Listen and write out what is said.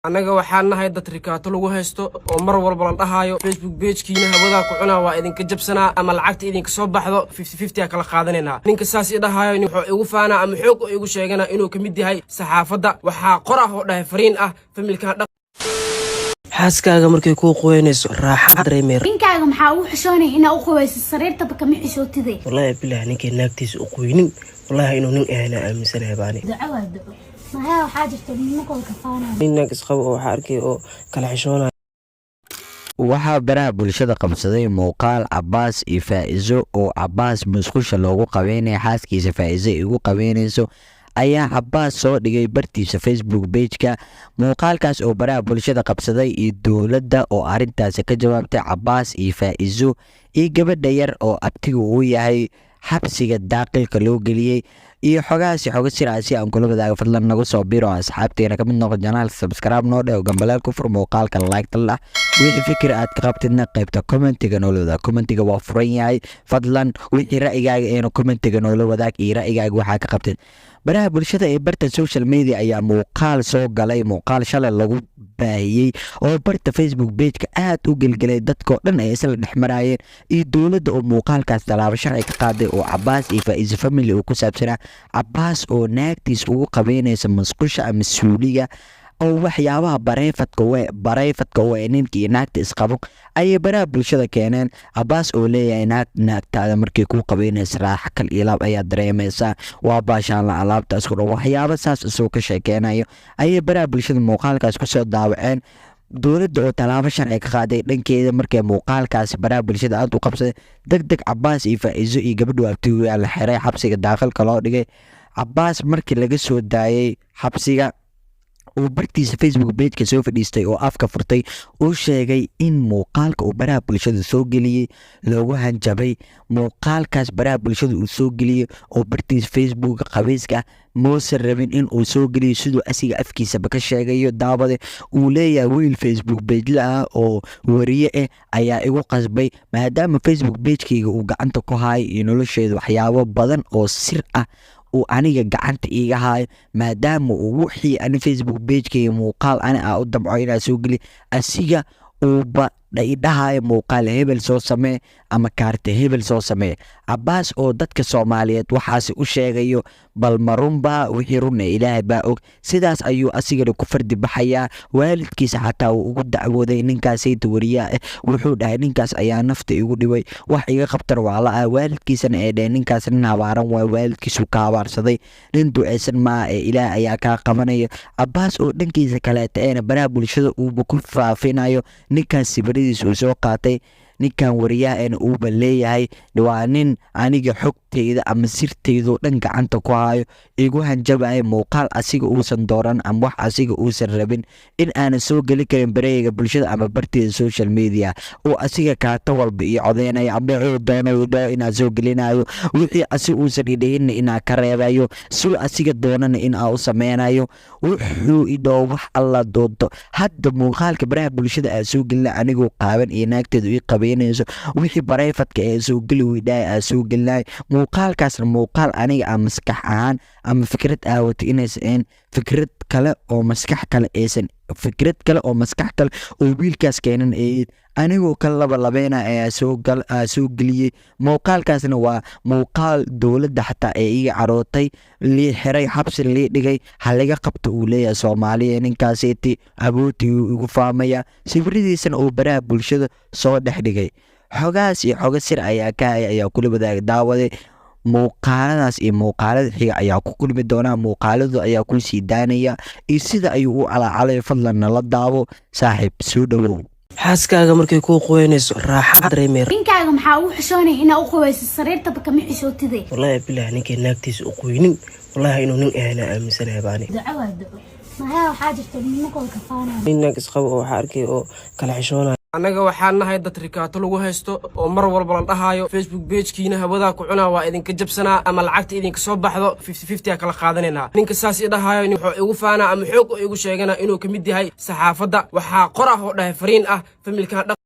anaga waxaan nahay dad rikaato lagu haysto oo mar walba la dhahayo Facebook page-kiina hawada ku cunaa waa idinka jabsanaa ama lacagta idinka soo baxdo 50-50 kala qaadanayna ninka saas dhahayo wuxuu igu faana ama xoog igu sheegana inuu kamid yahay saxaafada waxa qorax oo dhahay fariin ah familka xaaskaaga markay ku qoynayso raaxad dareemeer ninkaaga maxaa uu xishoonay inaa u qoyso sariirta kama xishootide wallahi billaah ninkay naagtiisa u qoynin wallahi inuu nin ahna aaminsanahay baani dacwada ما waxaa jirta ninkoo ka faanay ninka isqabo oo arkay oo kala xishoonay waxaa baraha bulshada qabsaday muuqaal Cabbaas iyo Faa'iizo oo Cabbaas musqusha loogu qabeynay xaaskiisa Faa'iizo ugu qabeynayso ayaa Cabbaas soo dhigay bartiisa Facebook page-ka muuqaalkaas oo baraha bulshada qabsaday iyo dawladda oo arintaas ka jawaabtay Cabbaas iyo Faa'iizo iyo gabadha yar oo abtiga uu yahay xabsiga daaqilka loo geliyay iyo xogaasi siraasi aan kula wadaago fadlan nagu soo biro asxaabteena kamid noqon channel subscribe noo dheo gambaleel ku fur muuqaalka like tala wixii fikir aad ka qabtidna qaybta commentiga noo wadaag commentiga waa furan yahay fadlan wixii ra'yigaaga ee commentiga noo wadaag iyo ra'yigaaga waxa ka qabtid baraha bulshada ee barta social media ayaa muuqaal soo galay muuqaal shalay lagu baahiyay oo barta Facebook page-ka aad u gelgelay dadkoo dhan ay isla dhexmarayeen iyo dawladda oo muuqaalkaas talaabo sharci ka qaaday oo Cabbaas iyo Faa'iizo family uu ku saabsanaa Cabbaas oo naagtiis ugu qabeynaysa musqusha ama suuliga oo waxyaabaha barayfadka waa ninkii naagta isqabo ay baraha bulshada keeneen Cabbaas oo leeyahay naagtaada markay ku qabeynaysa raax kal ilaab ayaa dareemaysa waa baashaan la alaabtaas ku waxyaabo saas soo ka sheekeenayo ay baraha bulshada muuqaalkaas ku soo daawaceen dawladda oo talaabo sharci ka qaaday dhankeeda markay muuqaalkaas baraha bulshada aad u qabsaday degdeg Cabbaas iyo Faa'iizo iyo gabadhu abtiga la xiray xabsiga daaqilka loo dhigay Cabbaas markii laga soo daayay xabsiga oo bartiisa Facebook page-ka soo fadhiistay oo afka furtay oo sheegay in muuqaalka uu baraha bulshada soo geliyay loogu hanjabay muuqaalkaas baraha bulshada uu soo geliyay oo bartiisa Facebook qabayska moosan rabin in uu soo geliyo sidoo asiga afkiisa ka sheegayo daabade uu leeyahay wiil Facebook page la oo wariye ayaa igu qasbay maadaama Facebook page-kayga uu gacanta ku hayo iyo nolosheeda waxyaabo badan oo sir ah oo aniga gacanta iiga hayo maadaama uu wixii aan Facebook page-kayga muuqaal ana u damco inaa soo geli asiga uu dhahayo muuqaal hebel soo samee ama kaarta hebel soo samee Cabbaas oo dadka Soomaaliyeed waxaas u sheegayo bal marunba wixii run Ilaahay baa og sidaas ayuu asiga ku fardi baxaya waalidkiisa xataa uu ugu dacwooday ninkaas ay wariyaa wuxuu dhahay ninkaas ayaa nafta igu dhibay wax iga qabtar waa la waalidkiisana ee dhahay ninkaas nin habaaran waa waalidkiisu ka habaarsaday nin duceysan ma Ilaahay ayaa ka qabanaya Cabbaas oo dhankiisa kale taayna baraha bulshada uu ku faafinayo ninkaas sibiridiisa uu soo qaatay ninkan wariyaha uu leeyahay waa nin aniga xogteyda ama sirteyda dhan gacanta ku hayo igu hanjabay muuqaal asiga uusan dooran ama wax asiga uusan rabin in aan soo gali karin barayga bulshada ama barteeda social media oo asiga kaata walba iyo codeynaya ama doonayo in soo gelinayo wixii asiga uusan idhayn in ka reebayo sul asiga doonana in uu sameynayo wuxuu idoo wax alla doodo hadda muuqaalka baraha bulshada soo gelina anigu qaaban iyo naagteedu ii qabeynayso wixii barayfadka soo geli wiidhay soo gelay muuqaalkaasna muuqaal aniga aan maskax ahaan ama fikrad aawatay inaysan fikrad kale oo maskax kale oo wiilkaas keenan anigoo kala labeena ayaa soo geliyay muuqaalkaasna waa muuqaal dawladda xataa ee iga carootay lii xiray xabsi lii dhigay halaga qabto uu leeyahay Soomaaliya ninkaasiti abooti ugu faamaya sawiradiisana oo baraha bulshada soo dhexdhigay xogaas iyo xoga sir ayaa kula wadaag daawaday muuqaaladaas iyo muuqaalada xiga ayaa ku kulmi doona muuqaaladu ayaa ku sii daanaya iyo sida ayuu u calacalay fadlan la daawo saaxiib soo dhawow xaaskaaga markay ku qoynayso raaxad dareemeer ninkaaga maxaa uu xishoonay inaa u qoyso sariirta kama xishootide wallahi billaah ninkay naagtiisa u qoynin wallahi inuu nin ahna aaminsanahay baani dacwada ما waxaa jirta ninkoo ka faanay ninka isqabo oo arkay oo kala xishoonay anaga waxaan nahay dad rikaato lagu haysto oo mar walba la dhahayo Facebook page-kiina hawada ku cunaa waa idinka jabsanaa ama lacagta idinka soo baxdo 50-50 kala qaadanayna ninka saas dhahayo wuxuu igu faana ama xoog igu sheegana inuu kamid yahay saxaafada waxa qorax oo dhahay fariin ah familka